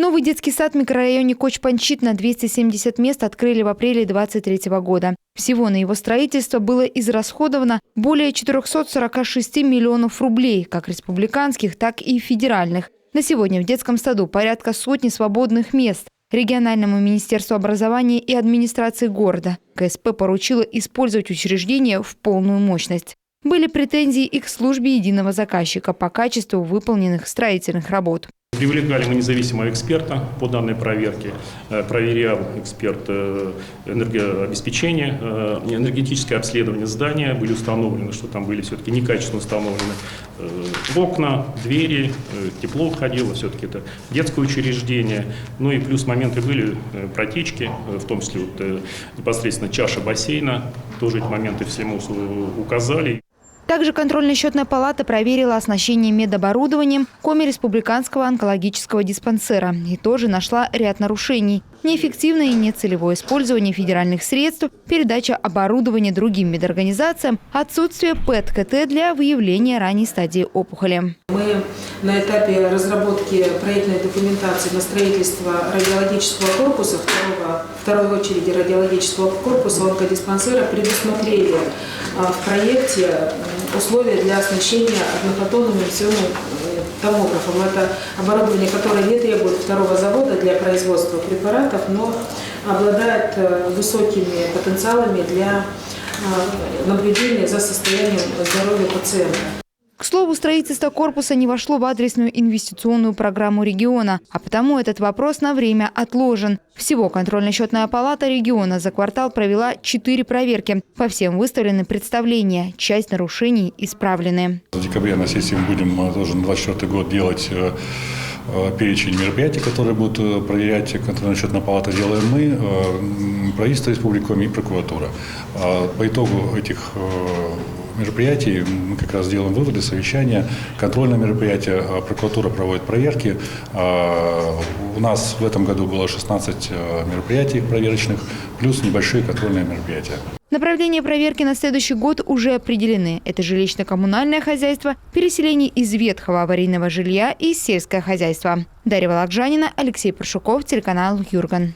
Новый детский сад в микрорайоне Коч-Панчит на 270 мест открыли в апреле 2023 года. Всего на его строительство было израсходовано более 446 миллионов рублей, как республиканских, так и федеральных. На сегодня в детском саду порядка сотни свободных мест. Региональному министерству образования и администрации города КСП поручило использовать учреждение в полную мощность. Были претензии и к службе единого заказчика по качеству выполненных строительных работ. Привлекали мы независимого эксперта по данной проверке. Проверял эксперт энергообеспечение, энергетическое обследование здания. Были установлены, что там были все-таки некачественно установлены окна, двери, тепло входило, все-таки это детское учреждение. Ну и плюс моменты были протечки, в том числе непосредственно чаша бассейна. Тоже эти моменты всему указали. Также контрольно-счетная палата проверила оснащение медоборудованием Коми-республиканского онкологического диспансера и тоже нашла ряд нарушений. Неэффективное и нецелевое использование федеральных средств, передача оборудования другим медорганизациям, отсутствие ПЭТ-КТ для выявления ранней стадии опухоли. Мы на этапе разработки проектной документации на строительство радиологического корпуса, второй очереди радиологического корпуса онкодиспансера предусмотрели в проекте условия для оснащения однофотонным эмиссионным томографом. Это оборудование, которое не требует второго завода для производства препаратов, но обладает высокими потенциалами для наблюдения за состоянием здоровья пациента. К слову, строительство корпуса не вошло в адресную инвестиционную программу региона, а потому этот вопрос на время отложен. Всего контрольно-счетная палата региона за квартал провела 4 проверки. По всем выставлены представления. Часть нарушений исправлены. В декабре на сессии мы будем тоже на 2024 год делать перечень мероприятий, которые будут проверять контрольно-счетная палата, делаем мы, правительство республики и прокуратура. По итогу этих мероприятий мы как раз делаем выводы, совещания, контрольные мероприятия, прокуратура проводит проверки. У нас в этом году было 16 мероприятий проверочных, плюс небольшие контрольные мероприятия. Направления проверки на следующий год уже определены. Это жилищно-коммунальное хозяйство, переселение из ветхого аварийного жилья и сельское хозяйство. Дарья Волокжанина, Алексей Паршуков, телеканал Юрган.